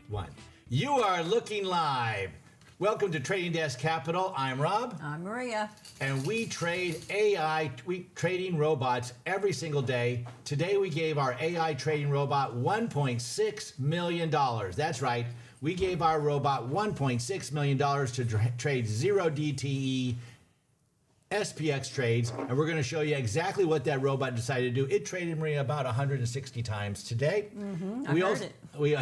1. You are looking live. Welcome to Trading Desk Capital. I'm Rob. I'm Maria. And we trade AI, trading robots every single day. Today we gave our AI trading robot $1.6 million. That's right. We gave our robot $1.6 million to trade 0 DTE SPX trades, and we're going to show you exactly what that robot decided to do. It traded Maria about 160 times today. I heard it.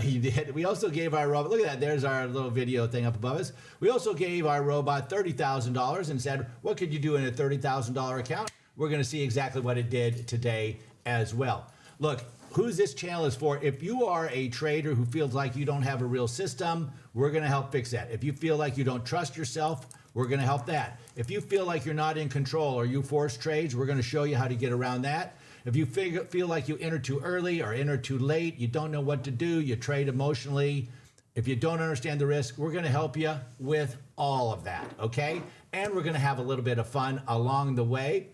He did. We also gave our robot, look at that, there's our little video thing up above us. We also gave our robot $30,000 and said, what could you do in a $30,000 account? We're going to see exactly what it did today as well. Look, who this channel is for, if you are a trader who feels like you don't have a real system, we're going to help fix that. If you feel like you don't trust yourself, we're going to help that. If you feel like you're not in control or you force trades, we're going to show you how to get around that. If you feel like you enter too early or enter too late, you don't know what to do, you trade emotionally, if you don't understand the risk, we're going to help you with all of that, okay? And we're going to have a little bit of fun along the way.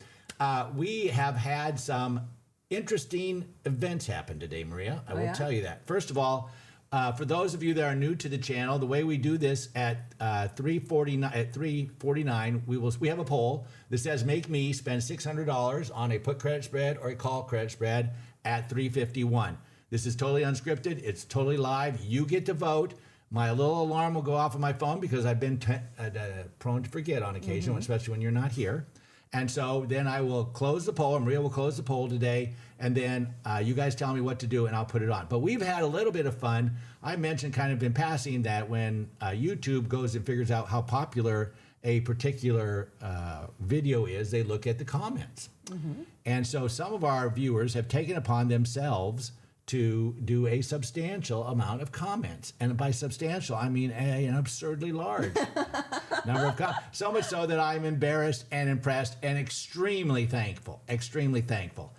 We have had some interesting events happen today, Maria. I will tell you that. First of all, for those of you that are new to the channel, the way we do this at 3:49, we have a poll that says make me spend $600 on a put credit spread or a call credit spread at 3:51. This is totally unscripted. It's totally live. You get to vote. My little alarm will go off on my phone because I've been prone to forget on occasion, especially when you're not here. And so then I will close the poll, and Maria will close the poll today, and then you guys tell me what to do, and I'll put it on. But we've had a little bit of fun. I mentioned kind of in passing that when YouTube goes and figures out how popular a particular video is, they look at the comments. And so some of our viewers have taken upon themselves to do a substantial amount of comments. And by substantial, I mean an absurdly large number of comments. So much so that I'm embarrassed and impressed and extremely thankful, extremely thankful.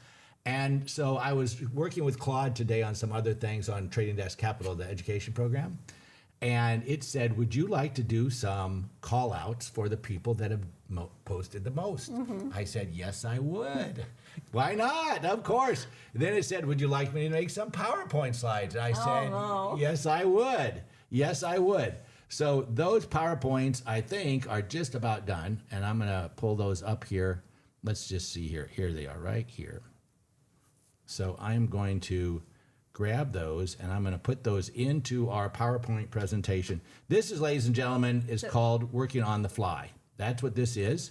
And so I was working with Claude today on some other things on Trading Desk Capital, the education program. And it said, would you like to do some call outs for the people that have posted the most? I said, yes, I would. Why not? Of course. Then it said, would you like me to make some PowerPoint slides? I said, yes, I would. Yes, I would. So those PowerPoints, I think, are just about done. And I'm going to pull those up here. Let's just see here. Here they are right here. So I'm going to grab those, and I'm going to put those into our PowerPoint presentation. This is, ladies and gentlemen, is called working on the fly. That's what this is.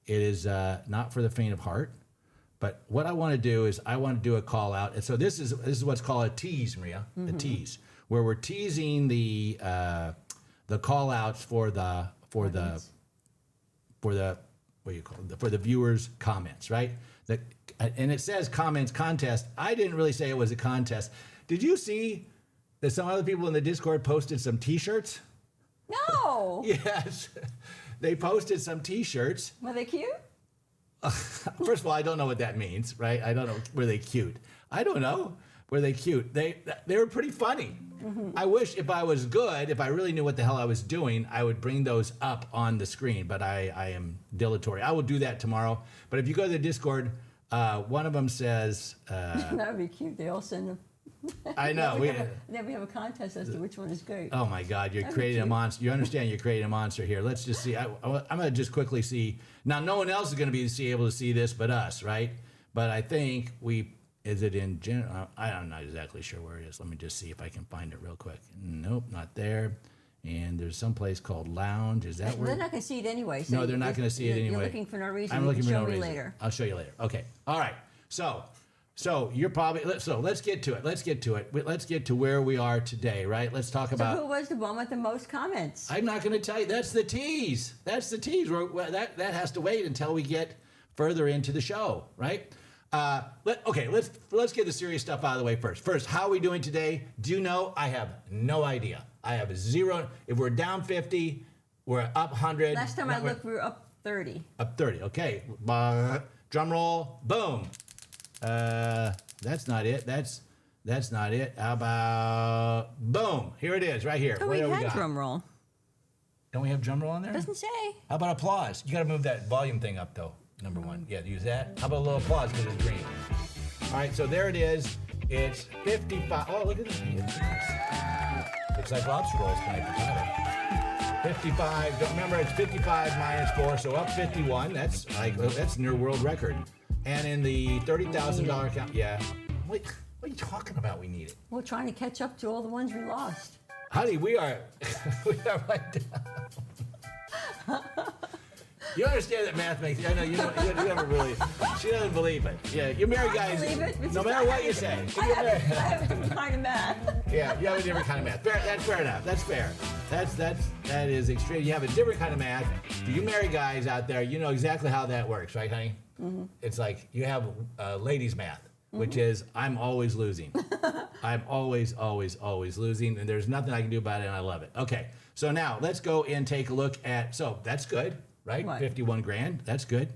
It is not for the faint of heart. But what I want to do is I want to do a call out. And so this is what's called a tease, Maria, a tease, where we're teasing the call outs for the what do you call it? For the viewers' comments, right? And it says comments contest. I didn't really say it was a contest. Did you see that some other people in the Discord posted some T-shirts? No. Yes, they posted some T-shirts. Were they cute? First of all, I don't know what that means, right? I don't know. Were they cute? I don't know. Were they cute? They were pretty funny. I wish if I was good, if I really knew what the hell I was doing, I would bring those up on the screen. But I am dilatory. I will do that tomorrow. But if you go to the Discord, one of them says... that would be cute. They all send them. I know. Then we have a contest as to which one is great. Oh, my God. You're creating a monster. You understand you're creating a monster here. Let's just see. I'm going to just quickly see. Now, no one else is going to be able to see this but us, right? But I think is it in general? I'm not exactly sure where it is. Let me just see if I can find it real quick. Nope, not there. And there's some place called Lounge. Is that where? They're not going to see it anyway. So no, they're not going to see it anyway. You're looking for no reason. I'm looking for no reason. Later. I'll show you later. Okay. All right. So you're probably, let's get to it. Let's get to where we are today, right? Let's talk about. So who was the one with the most comments? I'm not going to tell you. That's the tease. That's the tease. That has to wait until we get further into the show, right? Let's get the serious stuff out of the way first. First, how are we doing today? Do you know? I have no idea. I have zero. If we're down 50, we're up 100. Last time I looked, we were up 30. Up 30. Okay. Drum roll. Boom. That's not it. That's not it. How about boom? Here it is, right here. Oh, we had drum roll. Don't we have drum roll on there? Doesn't say. How about applause? You got to move that volume thing up, though. Number one. Yeah, use that. How about a little applause because it's green? All right, so there it is. It's 55. Oh, look at this. Looks like lobster rolls tonight for Tyler. 55. Don't remember, it's 55 minus 4, so up 51. That's near world record. And in the $30,000 account, yeah. What are you talking about? We need it. We're trying to catch up to all the ones we lost. Honey, we are right down. You understand that math makes. I know you never really. She doesn't believe it. Yeah, you married guys. Believe it. No matter what you say. I have a different kind of math. Yeah, you have a different kind of math. That's fair enough. That's fair. That is extreme. You have a different kind of math. Do you marry guys out there? You know exactly how that works, right, honey? Mm-hmm. It's like you have ladies' math, which is I'm always losing. I'm always losing, and there's nothing I can do about it, and I love it. Okay, so now let's go and take a look at. So that's good. Right? What? 51 grand. That's good.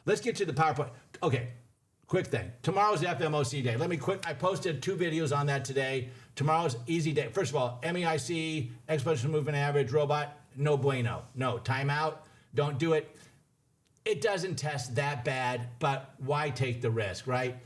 Let's get to the PowerPoint. Okay. Quick thing. Tomorrow's FMOC day. I posted 2 videos on that today. Tomorrow's easy day. First of all, MEIC, exponential moving average, robot, no bueno. No. Timeout. Don't do it. It doesn't test that bad, but why take the risk, right?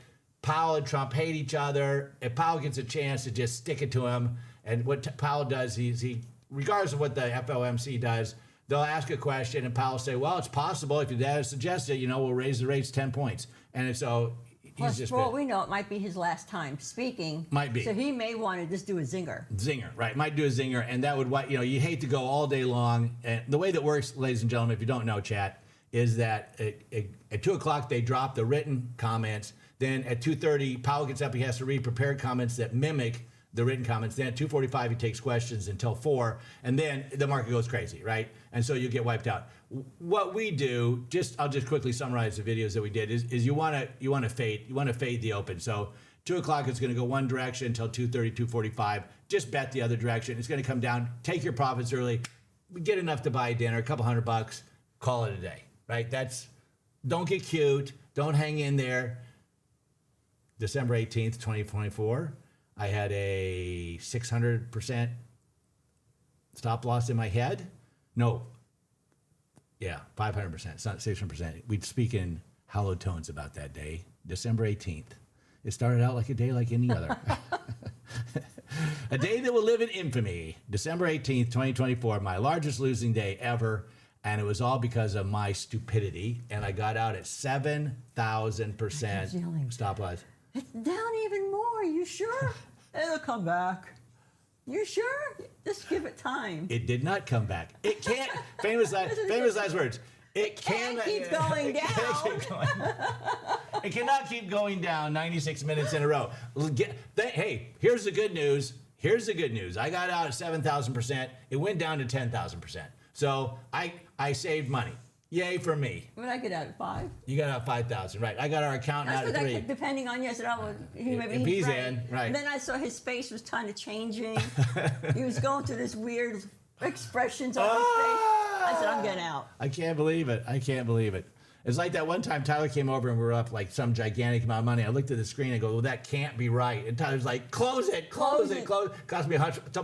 Powell and Trump hate each other. If Powell gets a chance to just stick it to him, and what Powell does, he regardless of what the FOMC does, they'll ask a question and Powell will say, well, it's possible if your data suggests it, we'll raise the rates 10 points. And so Plus, for all we know, it might be his last time speaking. Might be. So he may want to just do a zinger. Zinger, right. Might do a zinger. And that would, you hate to go all day long. And the way that works, ladies and gentlemen, if you don't know, chat, is that at 2 o'clock, they drop the written comments. Then at 2:30, Powell gets up. He has to read prepared comments that mimic the written comments. Then at 2:45, he takes questions until 4, and then the market goes crazy, right? And so you get wiped out. What we do, I'll just quickly summarize the videos that we did, is you want to fade the open. So 2 o'clock, it's going to go one direction until 2:30, 2:45. Just bet the other direction. It's going to come down. Take your profits early. Get enough to buy dinner, a couple $100. Call it a day, right? Don't get cute. Don't hang in there. December 18th, 2024. I had a 600% stop loss in my head. No. Yeah, 500%. It's not 600%. We'd speak in hallowed tones about that day, December 18th. It started out like a day like any other. A day that will live in infamy. December 18th, 2024, my largest losing day ever. And it was all because of my stupidity. And I got out at 7,000% stop loss. It's down even more. You sure? It'll come back. You sure? Just give it time. It did not come back. It can't. famous last words. It can't keep going down. It cannot keep going down 96 minutes in a row. Hey, here's the good news. I got out at 7,000%. It went down to 10,000%. So I saved money. Yay for me. When I get out at 5. You got out 5,000, right? I got our accountant out at 3. Depending on yes, maybe if he's in, right. And then I saw his face was kind of changing. He was going through this weird expressions on his face. I said, I'm getting out. I can't believe it. It's like that one time Tyler came over and we were up like some gigantic amount of money. I looked at the screen and go, well, that can't be right. And Tyler's like, close it. Cost me a couple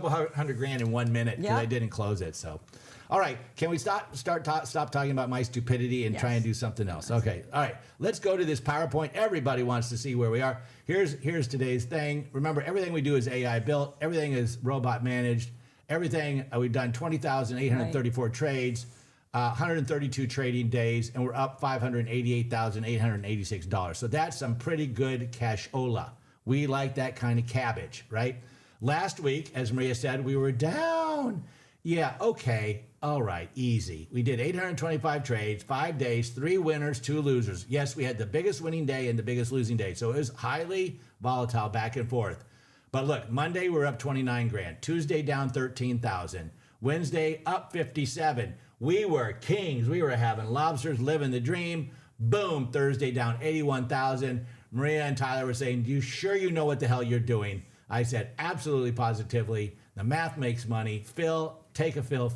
$100,000 in 1 minute because I didn't close it. So. All right, can we stop talking about my stupidity and try and do something else? Okay, all right, let's go to this PowerPoint. Everybody wants to see where we are. Here's today's thing. Remember, everything we do is AI built. Everything is robot managed. Everything, we've done 20,834 trades, 132 trading days, and we're up $588,886. So that's some pretty good cashola. We like that kind of cabbage, right? Last week, as Maria said, we were down. Yeah, okay. All right, easy. We did 825 trades, 5 days, 3 winners, 2 losers. Yes, we had the biggest winning day and the biggest losing day. So it was highly volatile back and forth. But look, Monday we're up 29 grand. Tuesday down 13,000. Wednesday up 57. We were kings. We were having lobsters, living the dream. Boom, Thursday down 81,000. Maria and Tyler were saying, you sure you know what the hell you're doing? I said, absolutely, positively. The math makes money. Phil, take a Phil.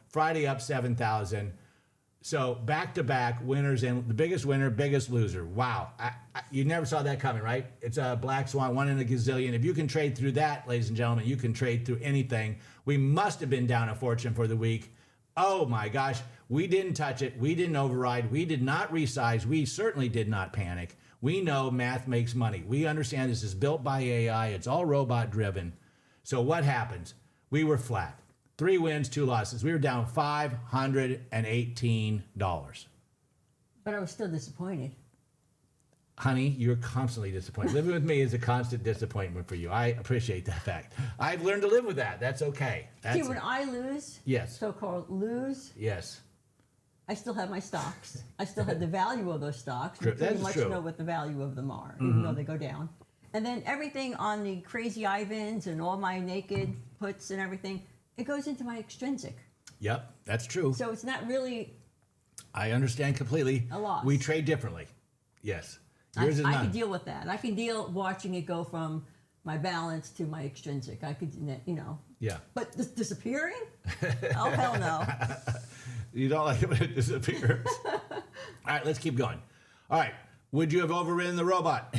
Friday up 7,000. So back-to-back winners and the biggest winner, biggest loser. Wow. You never saw that coming, right? It's a black swan, 1 in a gazillion. If you can trade through that, ladies and gentlemen, you can trade through anything. We must have been down a fortune for the week. Oh, my gosh. We didn't touch it. We didn't override. We did not resize. We certainly did not panic. We know math makes money. We understand this is built by AI. It's all robot-driven. So what happens? We were flat. 3 wins, 2 losses. We were down $518. But I was still disappointed. Honey, you're constantly disappointed. Living with me is a constant disappointment for you. I appreciate that fact. I've learned to live with that. That's okay. See, when I lose, Yes. so-called lose, Yes. I still have my stocks. I still have the value of those stocks. True. We pretty That's much true. know what the value of them are, even though they go down. And then everything on the crazy Ivans and all my naked puts and everything, it goes into my extrinsic. Yep, that's true. So it's not really I understand completely. a loss. We trade differently. Yes. I Yours is can none. deal with that. I can deal watching it go from my balance to my extrinsic. I could, Yeah. But disappearing? Oh, hell no. You don't like it when it disappears. All right, let's keep going. All right. Would you have overridden the robot?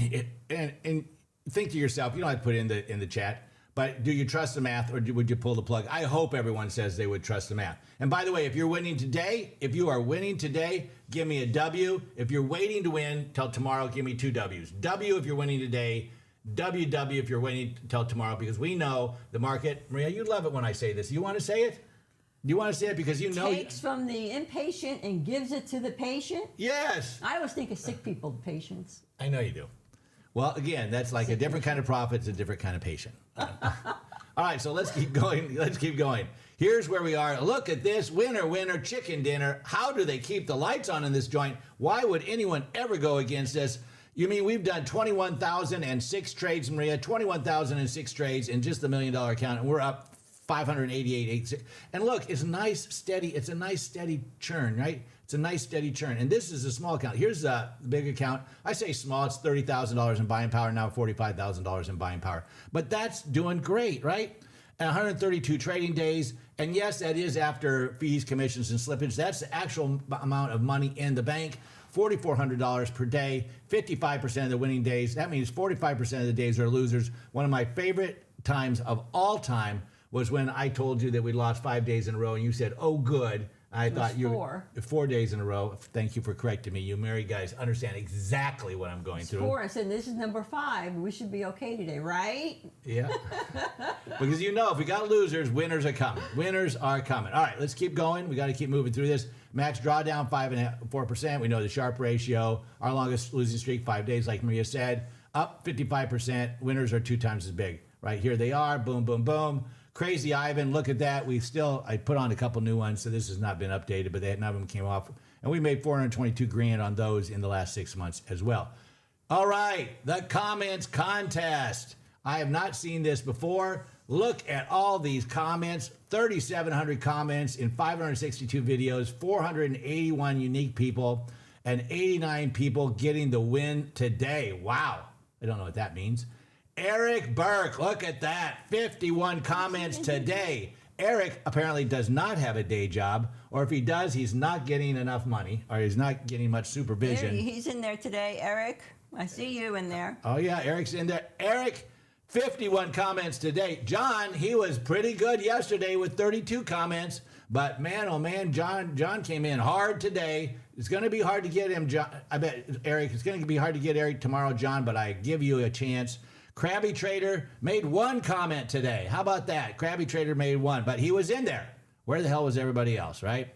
And think to yourself, you don't have to put it in the chat, but do you trust the math or would you pull the plug? I hope everyone says they would trust the math. And by the way, if you are winning today, give me a W. If you're waiting to win till tomorrow, give me 2 W's. W if you're winning today, WW if you're waiting till tomorrow, because we know the market. Maria, you love it when I say this. You want to say it? Do you want to say it because you know? Takes from the impatient and gives it to the patient. Yes. I always think of sick people, patients. I know you do. Well, again, that's like a different kind of profit. It's a different kind of patient. All right, so let's keep going. Let's keep going. Here's where we are. Look at this. Winner, winner, chicken dinner. How do they keep the lights on in this joint? Why would anyone ever go against us? You mean we've done 21,006 trades, Maria, 21,006 trades in just the $1 million account, and we're up 588.86. And look, it's a nice steady churn, right? It's a nice steady churn. And this is a small account. Here's the big account. I say small, it's $30,000 in buying power, now $45,000 in buying power. But that's doing great, right? And 132 trading days. And yes, that is after fees, commissions, and slippage. That's the actual amount of money in the bank. $4,400 per day, 55% of the winning days. That means 45% of the days are losers. One of my favorite times of all time was when I told you that we lost 5 days in a row, and you said, "Oh, good." I thought you 4 days in a row. Thank you for correcting me. You married guys understand exactly what I'm going through. 4. I said this is number 5. We should be okay today, right? Yeah. Because if we got losers, winners are coming. Winners are coming. All right, let's keep going. We got to keep moving through this. Max drawdown 4%. We know the Sharp ratio. Our longest losing streak 5 days, like Maria said, up 55%. Winners are 2 times as big. Right here they are. Boom, boom, boom. Crazy Ivan, look at that. I put on a couple new ones, so this has not been updated, but none of them came off. And we made 422 grand on those in the last 6 months as well. All right, the comments contest. I have not seen this before. Look at all these comments. 3,700 comments in 562 videos, 481 unique people, and 89 people getting the win today. Wow. I don't know what that means. Eric Burke, look at that. 51 comments today. Eric apparently does not have a day job, or if he does, he's not getting enough money, or he's not getting much supervision. He's in there today, Eric. I see you in there. Oh, yeah, Eric's in there. Eric, 51 comments today. John, he was pretty good yesterday with 32 comments, but man, oh man, John came in hard today. It's going to be hard to get him, John. I bet, Eric, it's going to be hard to get Eric tomorrow, John, but I give you a chance. Krabby Trader made 1 comment today. How about that? Krabby Trader made 1, but he was in there. Where the hell was everybody else, right?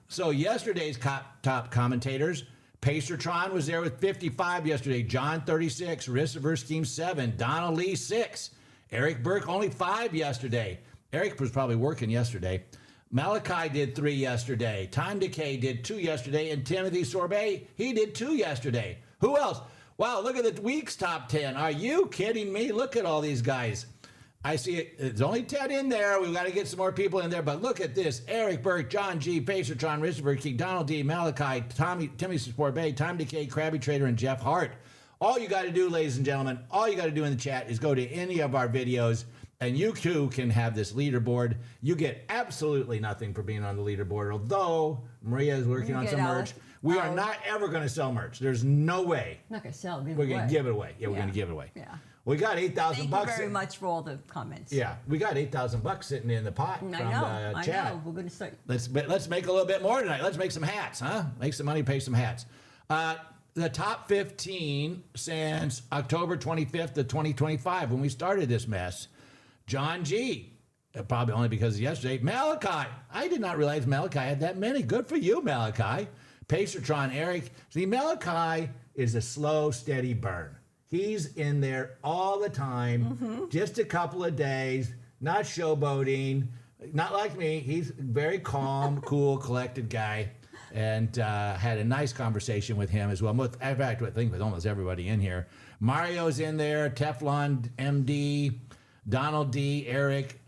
So yesterday's top commentators, Pacertron was there with 55 yesterday. John, 36. Risk Averse Scheme, 7. Donald Lee, 6. Eric Burke, only 5 yesterday. Eric was probably working yesterday. Malachi did 3 yesterday. Time Decay did 2 yesterday. And Timothy Sorbet, he did 2 yesterday. Who else? Wow, look at the week's top 10. Are you kidding me? Look at all these guys. I see it. There's only 10 in there. We've got to get some more people in there. But look at this. Eric Burke, John G., Pacertron, Christopher King, Donald D., Malachi, Timmy Sport Bay, Time Decay, Krabby Trader, and Jeff Hart. All you got to do, ladies and gentlemen, all you got to do in the chat is go to any of our videos, and you too can have this leaderboard. You get absolutely nothing for being on the leaderboard, although Maria is working on some merch. We are not ever going to sell merch. There's no way. I'm not going to sell. We're going to give it away. Yeah, we're going to give it away. Yeah. We got $8,000 bucks. Thank you very much for all the comments. Yeah, we got $8,000 sitting in the pot from chat. I know. We're going to start. Let's make a little bit more tonight. Let's make some hats, huh? Make some money, pay some hats. The top 15 since October 25th of 2025, when we started this mess. John G. Probably only because yesterday, Malachi. I did not realize Malachi had that many. Good for you, Malachi. Pacertron, Eric. See, Malachi is a slow, steady burn. He's in there all the time, just a couple of days, not showboating, not like me. He's a very calm, cool, collected guy, and had a nice conversation with him as well. In fact, I think with almost everybody in here. Mario's in there, Teflon MD, Donald D, Eric,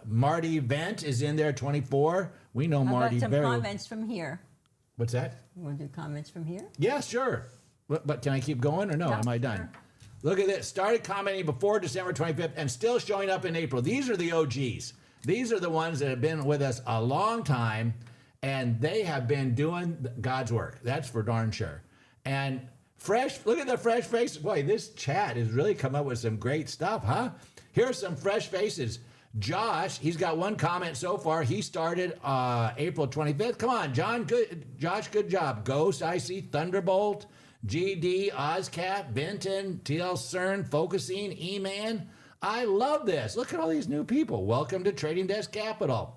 Marty Vent is in there, 24. We know Marty How about some very. comments from here? What's that? You want to do comments from here? Yeah, sure. But can I keep going or no? Yeah, Am I done? sure. Look at this. Started commenting before December 25th and still showing up in April. These are the OGs. These are the ones that have been with us a long time, and they have been doing God's work. That's for darn sure. And fresh, look at the fresh faces. Boy, this chat has really come up with some great stuff, huh? Here are some fresh faces. Josh, he's got one comment so far. He started April 25th. Come on, John. Good, Josh, good job. Ghost, I see. Thunderbolt, GD, Ozcat, Benton, TL CERN, Focusing, E-Man. I love this. Look at all these new people. Welcome to Trading Desk Capital.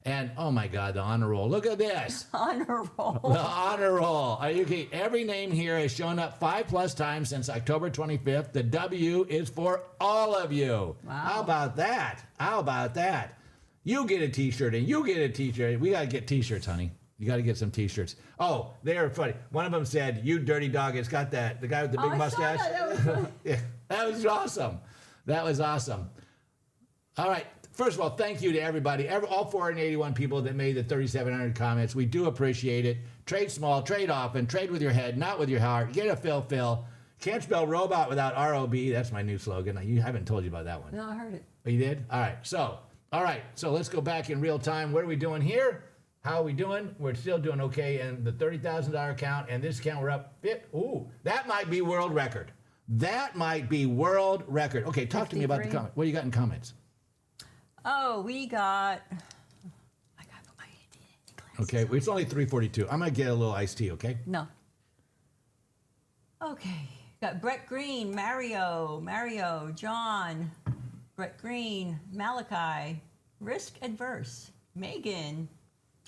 And, oh my God, the honor roll. Look at this. Honor roll. The honor roll. Are you kidding? Every name here has shown up 5+ times since October 25th. The W is for all of you. Wow. How about that? How about that? You get a t-shirt and you get a t-shirt. We got to get t-shirts, honey. You got to get some t-shirts. Oh, they are funny. One of them said, "You dirty dog." It's got that, the guy with the big mustache. That was funny. Yeah, that was awesome. That was awesome. All right. First of all, thank you to everybody, all 481 people that made the 3,700 comments. We do appreciate it. Trade small, trade often, trade with your head, not with your heart. Get a fill. Can't spell robot without R-O-B. That's my new slogan. I haven't told you about that one. No, I heard it. Oh, you did? All right. So let's go back in real time. What are we doing here? How are we doing? We're still doing okay in the $30,000 account, and this account we're up. Ooh, that might be world record. That might be world record. Okay, talk to me about the 53. comment. What do you got in comments? Oh, we got. I got my glasses Okay, on. it's only 3:42. I'm gonna get a little iced tea. Okay. No. Okay. Got Brett Green, Mario, John, Brett Green, Malachi, Risk Adverse, Megan,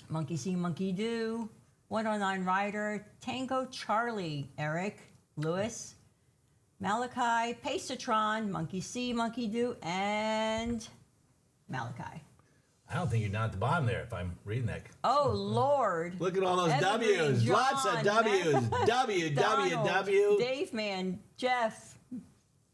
Monkey See, Monkey Do, 109 Rider, Tango Charlie, Eric, Lewis, Malachi, Pacertron, Monkey See, Monkey Do, and Malachi. I don't think you're down at the bottom there. If I'm reading that. Oh, Lord. Look at all those Evergreen, W's. John, Lots of W's. W, W, Donald, W. Dave Man, Jeff,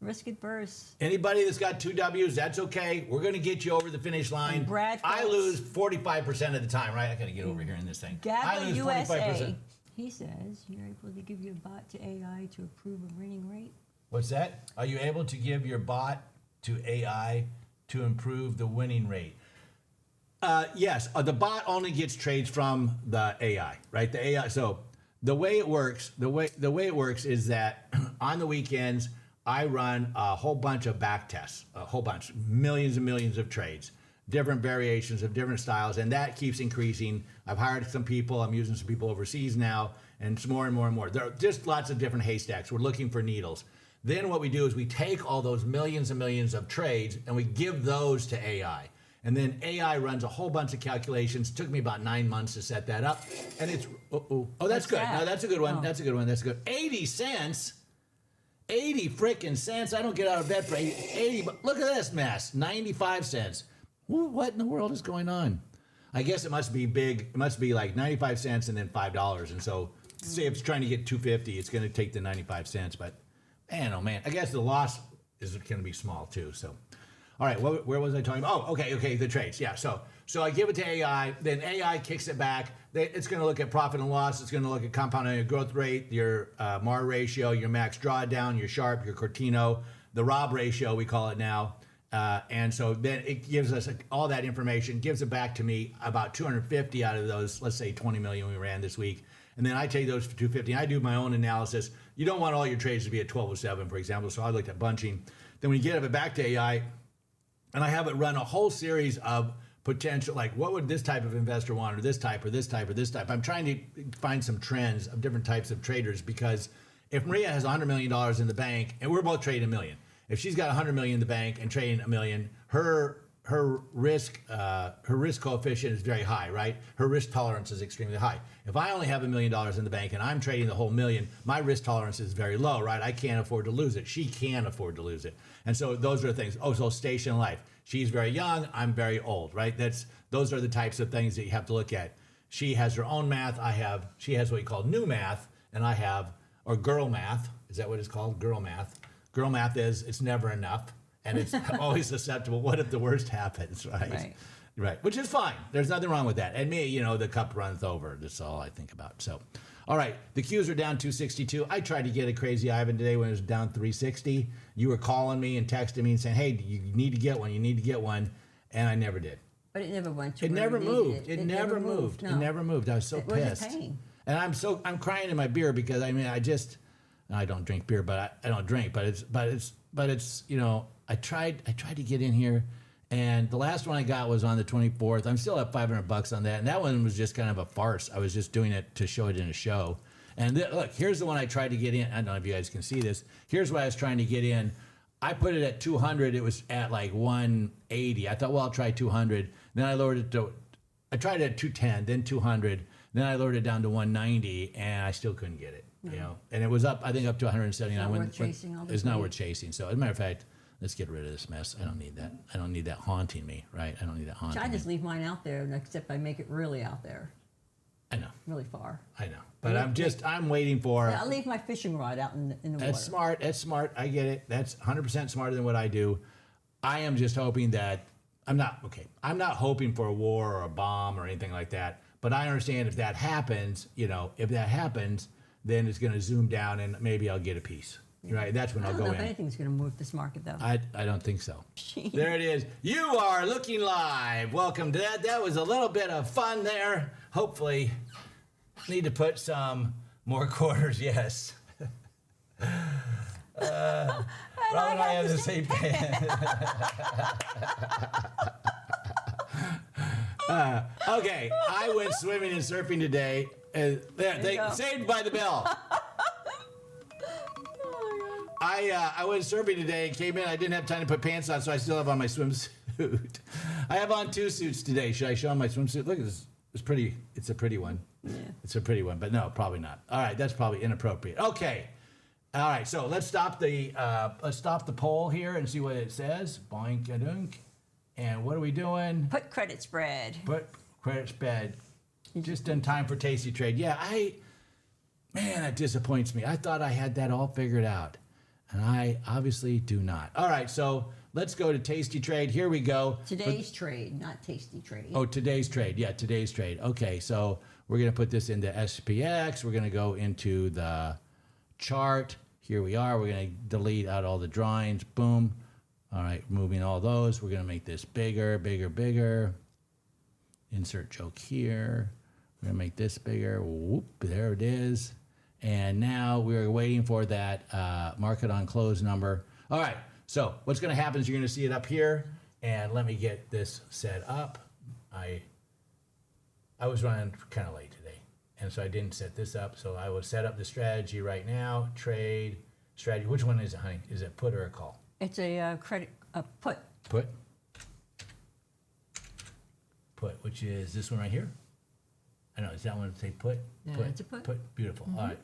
Risk Adverse. Anybody that's got 2 W's, that's okay. We're going to get you over the finish line. And Brad I Phelps. lose 45% of the time, right? I got to get over here in this thing. I Gabba lose USA. He says you're able to give your bot to AI to approve a winning rate. What's that? Are you able to give your bot to AI to improve the winning rate? Yes. The bot only gets trades from the AI, right? The AI. So the way it works, the way it works is that on the weekends I run a whole bunch of back tests, millions and millions of trades, different variations of different styles, and that keeps increasing. I've hired some people. I'm using some people overseas now, and some more and more and more. There are just lots of different haystacks. We're looking for needles. Then what we do is we take all those millions and millions of trades and we give those to AI. And then AI runs a whole bunch of calculations. It took me about 9 months to set that up. And it's, oh, that's What's good. that? No, that's a good one. Oh. That's a good one. That's good. 80 cents. 80 frickin' cents. I don't get out of bed for 80. But look at this mess. 95 cents. What in the world is going on? I guess it must be big. It must be like 95 cents and then $5. And so say if it's trying to get 250, it's going to take the 95 cents. But man, oh man, I guess the loss is going to be small too. So, all right, where was I talking about? Oh, okay, the trades. Yeah, so I give it to AI, then AI kicks it back. It's going to look at profit and loss. It's going to look at compound annual growth rate, your MAR ratio, your max drawdown, your Sharp, your Cortino, the Rob ratio, we call it now. And so then it gives us all that information, gives it back to me, about 250 out of those, let's say 20 million we ran this week. And then I take those for 250. I do my own analysis. You don't want all your trades to be at 1207, for example. So I looked at bunching. Then we get it back to AI, and I have it run a whole series of potential, like what would this type of investor want, or this type, or this type, or this type. I'm trying to find some trends of different types of traders, because if Maria has $100 million in the bank, and we're both trading $1 million, if she's got $100 million in the bank and trading $1 million, her her risk coefficient is very high, right? Her risk tolerance is extremely high. If I only have $1 million in the bank and I'm trading the whole million, my risk tolerance is very low, right? I can't afford to lose it. She can afford to lose it. And so those are the things. Oh, so station in life. She's very young, I'm very old, right? Those are the types of things that you have to look at. She has her own math. She has what you call new math, and I have, or girl math. Is that what it's called? Girl math. Girl math is it's never enough, and it's always susceptible. What if the worst happens, right? Right. Which is fine. There's nothing wrong with that. And me, the cup runneth over. That's all I think about. So, all right. The Qs are down 262. I tried to get a Crazy Ivan today when it was down 360. You were calling me and texting me and saying, hey, you need to get one. You need to get one. And I never did. But it never went to It where never you needed moved. It never moved. No. It never moved. I was so It was a pissed. pain. And I'm crying in my beer because I don't drink beer, but I don't drink, but it's I tried to get in here, and the last one I got was on the 24th. I'm still at $500 on that, and that one was just kind of a farce. I was just doing it to show it in a show. And look, here's the one I tried to get in. I don't know if you guys can see this. Here's what I was trying to get in. I put it at 200. It was at like 180. I thought, well, I'll try 200. Then I lowered it to, I tried it at 210, then 200. Then I lowered it down to 190, and I still couldn't get it. And it was up, I think, up to 179. Not worth chasing all this It's not weight. worth chasing. So, as a matter of fact, let's get rid of this mess. I don't need that. I don't need that haunting me, right? I don't need that haunting I me. just leave mine out there, except I make it really out there, I know. really far. I know. But I'm waiting for. I leave my fishing rod out in the water. That's smart. That's smart. I get it. That's 100% smarter than what I do. I am just hoping that I'm not hoping for a war or a bomb or anything like that. But I understand if that happens, then it's going to zoom down and maybe I'll get a piece. Right? That's when I I'll don't go know in. if anything's going to move this market, though. I don't think so. There it is. You are looking live. Welcome to that. That was a little bit of fun there. Hopefully, need to put some more quarters. Yes. Rob and I have the same pen. Okay, I went swimming and surfing today. Saved by the bell. I went surfing today and came in. I didn't have time to put pants on, so I still have on my swimsuit. I have on two suits today. Should I show on my swimsuit? Look at this. It's pretty. It's a pretty one. Yeah. It's a pretty one, but no, probably not. All right, that's probably inappropriate. Okay. All right, so let's stop the poll here and see what it says. Boink-a-dunk. And what are we doing? Put credit spread. Put credit spread. Just in time for Tastytrade. Yeah, man, that disappoints me. I thought I had that all figured out. And I obviously do not. All right, so let's go to Tastytrade. Here we go. Today's trade, not Tasty Trade. Oh, today's trade. Yeah, today's trade. Okay, so we're going to put this into SPX. We're going to go into the chart. Here we are. We're going to delete out all the drawings. Boom. All right, moving all those. We're going to make this bigger, bigger, bigger. Insert joke here. We're going to make this bigger. Whoop, there it is. And now we're waiting for that market on close number. All right, so what's going to happen is you're going to see it up here. And let me get this set up. I was running kind of late today, and so I didn't set this up. So I will set up the strategy right now. Trade strategy. Which one is it, honey? Is it put or a call? It's a put. Put. Put, which is this one right here. I know, is that one say put? Yeah, it's a put. Put, beautiful. All right.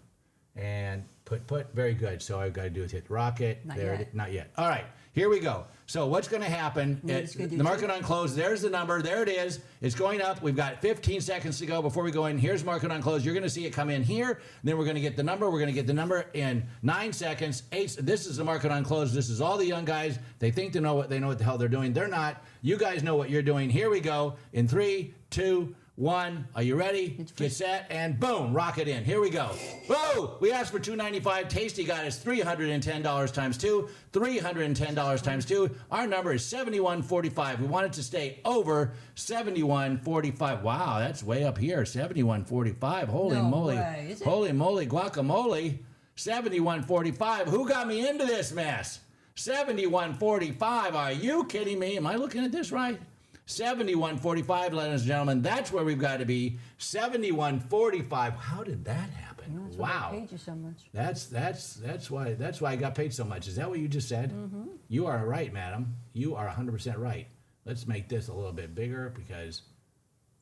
And put, very good. So all I've got to do is hit rocket. Not there yet. It is. Not yet. All right, here we go. So what's going to happen? It's gonna do The market two. on close, there's the number. There it is. It's going up. We've got 15 seconds to go before we go in. Here's market on close. You're going to see it come in here. Then we're going to get the number. We're going to get the number in 9 seconds. 8. This is the market on close. This is all the young guys. They think they know what the hell they're doing. They're not. You guys know what you're doing. Here we go. In 3, 2, 1. Are you ready? Get set, and boom, rocket in. Here we go. Whoa! We asked for $295. Tasty got us $310 times 2. $310 times 2. Our number is 71.45. We want it to stay over 71.45. Wow, that's way up here. 71.45. Holy No moly! way, is it? Holy moly, guacamole! 71.45. Who got me into this mess? 71.45. Are you kidding me? Am I looking at this right? 71.45, ladies and gentlemen. That's where we've got to be. 71.45. How did that happen? That's why Wow. I paid you so much. That's why I got paid so much. Is that what you just said? Mm-hmm. You are right, madam. You are 100% right. Let's make this a little bit bigger because.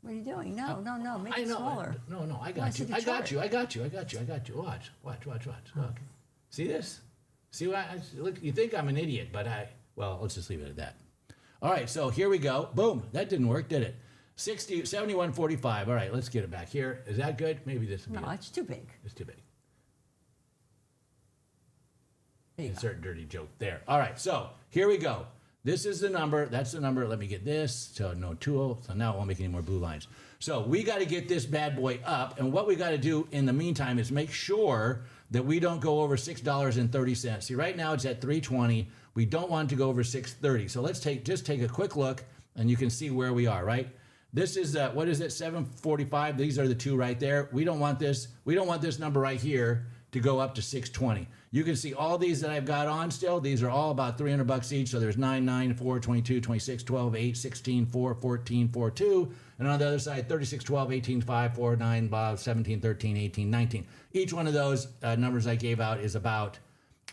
What are you doing? No, make I it know. smaller. No, I I got see you. the I got chart. you. I got you. I got you. I got you. Watch. Look. See this? See what? Look. You think I'm an idiot, but well, let's just leave it at that. All right. So here we go. Boom. That didn't work, did it? 71.45. All right. Let's get it back here. Is that good? Maybe this will be. No, it's too big. It's too big. There you go. Insert dirty joke there. All right, so here we go. This is the number. That's the number. Let me get this. So no 20. So now I won't make any more blue lines. So we got to get this bad boy up. And what we got to do in the meantime is make sure that we don't go over $6.30. See, right now it's at 320. We don't want it to go over 630. So let's just take a quick look, and you can see where we are, right? This is what is it? 745. These are the two right there. We don't want this. We don't want this number right here to go up to 620. You can see all these that I've got on still. These are all about $300 each. So there's 9, 9, 4, 22, 26, 12, 8, 16, 4, 14, 4, 2. And on the other side, 36, 12, 18, 5, 4, 9, 17, 13, 18, 19. Each one of those numbers I gave out is about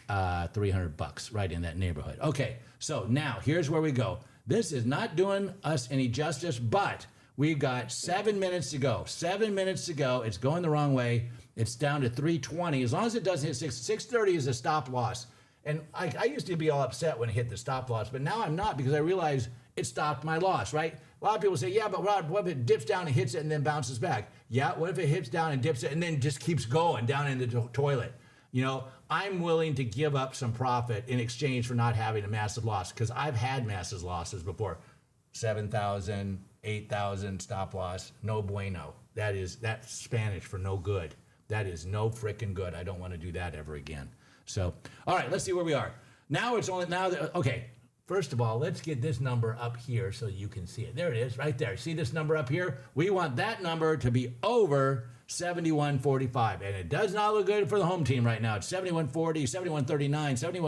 $300, right in that neighborhood. Okay, so now here's where we go. This is not doing us any justice, but we've got 7 minutes to go. 7 minutes to go. It's going the wrong way. It's down to 320. As long as it doesn't hit 630 is a stop loss. And I used to be all upset when it hit the stop loss, but now I'm not because I realize it stopped my loss, right? A lot of people say, yeah, but Rod, what if it dips down and hits it and then bounces back? Yeah, what if it hits down and dips it and then just keeps going down in the toilet? You know, I'm willing to give up some profit in exchange for not having a massive loss because I've had massive losses before. 7,000, 8,000 stop loss, no bueno. That's Spanish for no good. That is no frickin' good. I don't want to do that ever again. So, all right, let's see where we are. Okay, first of all, let's get this number up here so you can see it. There it is, right there. See this number up here? We want that number to be over 71.45, and it does not look good for the home team right now. It's 71.40, 71.39,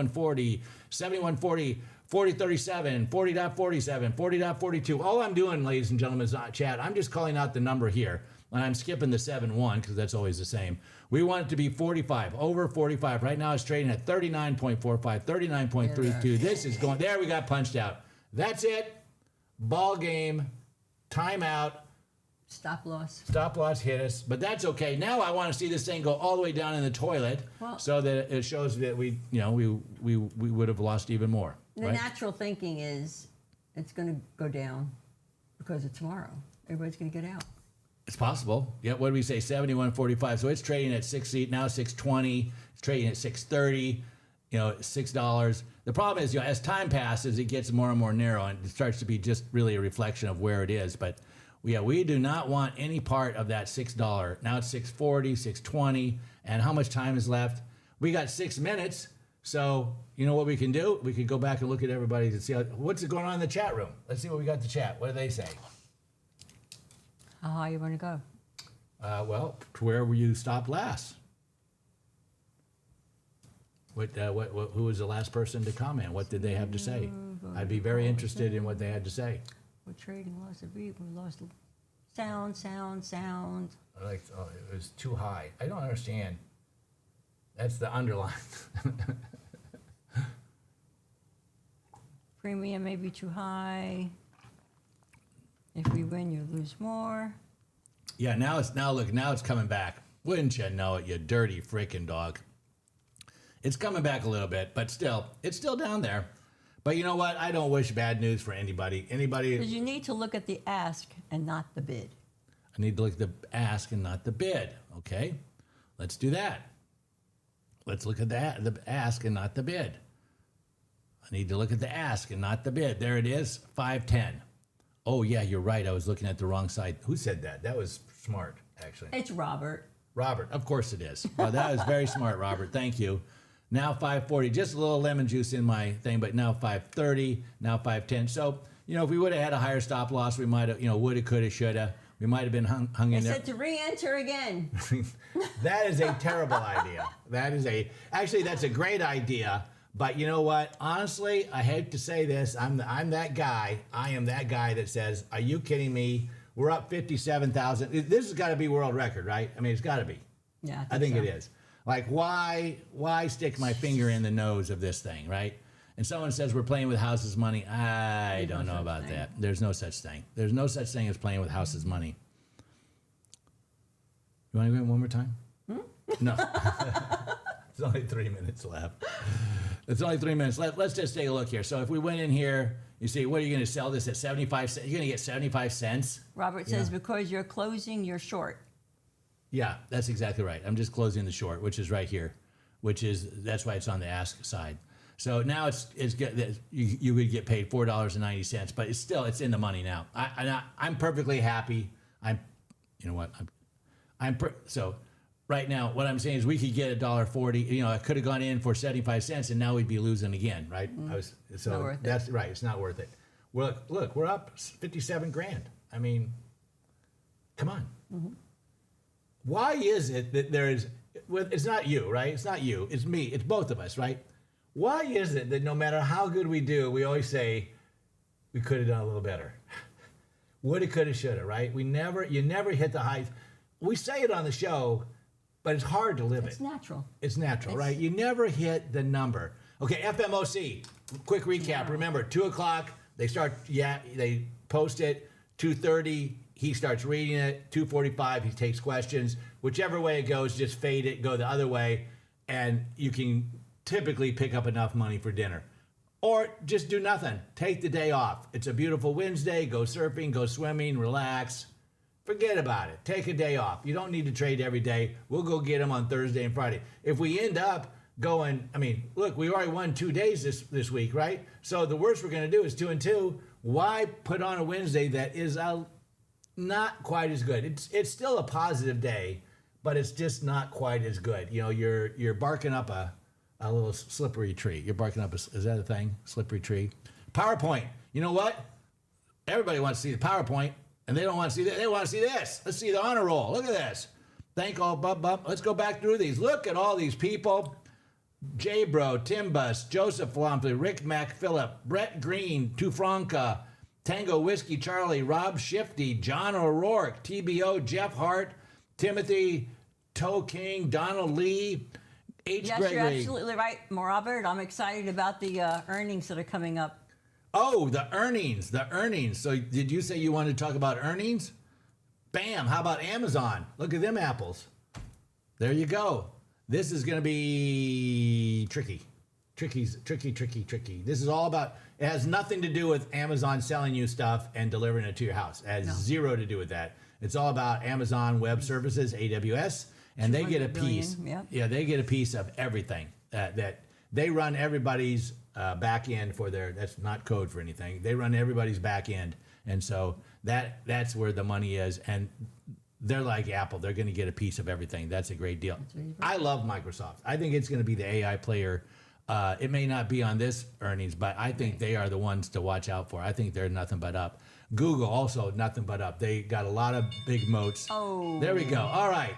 71.40, 71.40, 40.37, 40.47, 40.42. All I'm doing, ladies and gentlemen, is chat. I'm just calling out the number here. And I'm skipping the 7-1 because that's always the same. We want it to be 45, over 45. Right now it's trading at 39.45, 39.32. This is going, there we got punched out. That's it. Ball game, timeout. Stop loss. Stop loss hit us, but that's okay. Now I want to see this thing go all the way down in the toilet so that it shows that we would have lost even more. The right? natural thinking is it's going to go down because of tomorrow. Everybody's going to get out. It's possible. Yeah, what did we say? 71.45. So it's trading at 6 now 620. It's trading at 630. $6. The problem is, as time passes, it gets more and more narrow, and it starts to be just really a reflection of where it is. But we do not want any part of that $6. Now it's 640, 620, and how much time is left? We got 6 minutes. So you know what we can do? We could go back and look at everybody and see what's going on in the chat room. Let's see what we got in the chat. What do they say? How high you want to go? Well, to where were you stopped last? Who was the last person to comment? What did they have to say? I'd be very interested in what they had to say. We're trading lost a beat. We lost sound. It was too high. I don't understand. That's the underline. Premium may be too high. If we win, you lose more. Yeah, now it's coming back. Wouldn't you know it, you dirty freaking dog? It's coming back a little bit, but still, it's still down there. But you know what? I don't wish bad news for anybody. Because you need to look at the ask and not the bid. I need to look at the ask and not the bid. Okay, let's do that. Let's look at the ask and not the bid. I need to look at the ask and not the bid. There it is, 510. Oh, yeah, you're right. I was looking at the wrong side. Who said that? That was smart, actually. It's Robert. Robert, of course it is. Well, that was very smart, Robert. Thank you. Now 540, just a little lemon juice in my thing, but now 530, now 510. So, if we would have had a higher stop loss, we might have, woulda, coulda, shoulda. We might have been hung in there. I said to re-enter again. That is a terrible idea. Actually, that's a great idea. But you know what? Honestly, I hate to say this. I'm that guy. I am that guy that says, "Are you kidding me? We're up 57,000. This has got to be world record, right? I mean, it's got to be. Yeah, I think it is. Like, why stick my finger in the nose of this thing, right? and someone says we're playing with house's money, I don't know about that. There's no such thing. There's no such thing as playing with house's money. You want to go in one more time? No. There's only 3 minutes left. It's only 3 minutes. Let's just take a look here. So if we went in here, you see, what are you going to sell this at 75 cents? You're going to get 75 cents? Robert says because you're closing, you're short. Yeah, that's exactly right. I'm just closing the short, which is right here, that's why it's on the ask side. So now it's good. You would get paid $4.90, but it's in the money now. I'm perfectly happy. So right now, what I'm saying is we could get $1.40. I could have gone in for 75 cents, and now we'd be losing again, right? Not worth that's right. It's not worth it. Well, look, we're up 57 grand. I mean, come on. Mm-hmm. Why is it that there is? It's not you, right? It's not you. It's me. It's both of us, right? Why is it that no matter how good we do, we always say we could have done a little better? Woulda, coulda, shoulda, right? You never hit the height. We say it on the show, but it's hard to live it. It's natural. It's natural, right? You never hit the number. Okay, FMOC. Quick recap. Yeah. Remember, 2:00 they start. Yeah, they post it. 2:30 he starts reading it. 2:45 he takes questions. Whichever way it goes, just fade it. Go the other way, and you can typically pick up enough money for dinner. Or just do nothing. Take the day off. It's a beautiful Wednesday. Go surfing, go swimming, relax. Forget about it. Take a day off. You don't need to trade every day. We'll go get them on Thursday and Friday. If we end up going, look, we already won 2 days this week, right? So the worst we're going to do is 2 and 2. Why put on a Wednesday that is not quite as good? It's still a positive day, but it's just not quite as good. You're barking up a little slippery tree. You're barking up is that a thing? Slippery tree. PowerPoint. You know what? Everybody wants to see the PowerPoint, and they don't want to see that. They want to see this. Let's see the honor roll. Look at this. Thank all, bub. Let's go back through these. Look at all these people. J Bro, Tim Bus, Joseph Flompley, Rick Mac Phillip, Brett Green, Tufranca, Tango Whiskey Charlie, Rob Shifty, John O'Rourke, TBO, Jeff Hart, Timothy Toe King, Donald Lee, H. Yes, Gregory. you're absolutely right, Robert. I'm excited about the earnings that are coming up. Oh, the earnings. So did you say you wanted to talk about earnings? Bam. How about Amazon? Look at them apples. There you go. This is going to be tricky. Tricky. This is all about, it has nothing to do with Amazon selling you stuff and delivering it to your house. It has zero to do with that. It's all about Amazon Web Services, AWS, and they get a piece. Billion, yeah, they get a piece of everything that they run everybody's back end for their, that's not code for anything. They run everybody's back end. And so that's where the money is. And they're like Apple. They're going to get a piece of everything. That's a great deal. I love Microsoft. I think it's going to be the AI player. It may not be on this earnings, but I think they are the ones to watch out for. I think they're nothing but up. Google also nothing but up. They got a lot of big moats. Oh. There we go. All right.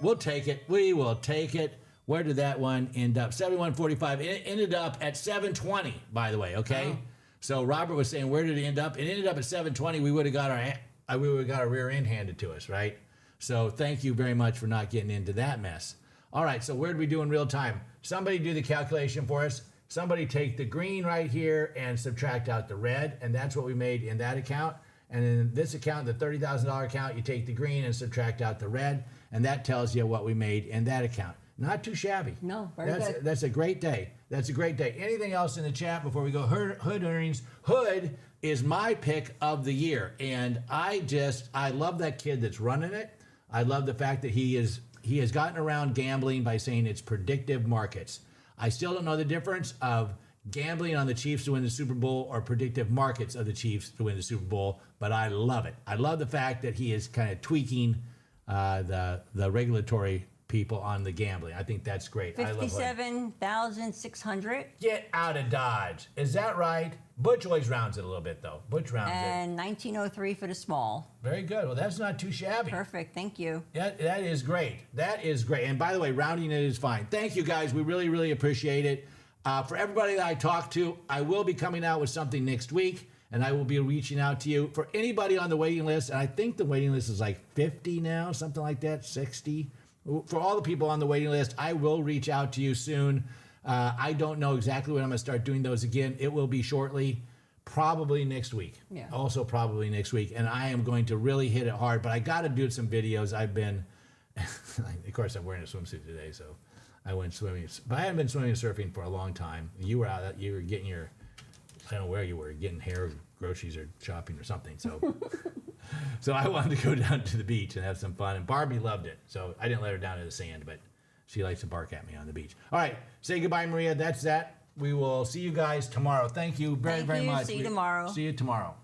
We'll take it. We will take it. Where did that one end up? 71.45. It ended up at 7.20, by the way, okay? Oh. So Robert was saying, where did it end up? It ended up at 7.20. We would have got our rear end handed to us, right? So thank you very much for not getting into that mess. All right, so where did we do in real time? Somebody do the calculation for us. Somebody take the green right here and subtract out the red, and that's what we made in that account. And in this account, the $30,000 account, you take the green and subtract out the red, and that tells you what we made in that account. Not too shabby. No, very good. That's a great day. That's a great day. Anything else in the chat before we go? Hood earnings. Hood is my pick of the year, and I love that kid that's running it. I love the fact that he has gotten around gambling by saying it's predictive markets. I still don't know the difference of gambling on the Chiefs to win the Super Bowl or predictive markets of the Chiefs to win the Super Bowl, but I love it. I love the fact that he is kind of tweaking the regulatory people on the gambling. I think that's great. 57,600. Get out of Dodge. Is that right? Butch always rounds it a little bit, though. Butch rounds it. And 1903 for the small. Very good. Well, that's not too shabby. Perfect. Thank you. That is great. That is great. And by the way, rounding it is fine. Thank you, guys. We really, really appreciate it. For everybody that I talked to, I will be coming out with something next week, and I will be reaching out to you. For anybody on the waiting list, and I think the waiting list is like 50 now, something like that, 60. For all the people on the waiting list, I will reach out to you soon. I don't know exactly when I'm going to start doing those again. It will be shortly, probably next week. Yeah. Also probably next week. And I am going to really hit it hard, but I got to do some videos. I've been, of course, I'm wearing a swimsuit today, so I went swimming. But I haven't been swimming and surfing for a long time. You were out, you were getting your, I don't know where you were, getting hair, groceries, or shopping or something. So, so I wanted to go down to the beach and have some fun. And Barbie loved it. So I didn't let her down in the sand, but she likes to bark at me on the beach. All right. Say goodbye, Maria. That's that. We will see you guys tomorrow. Thank you very, Thank very you. much. See you tomorrow. See you tomorrow.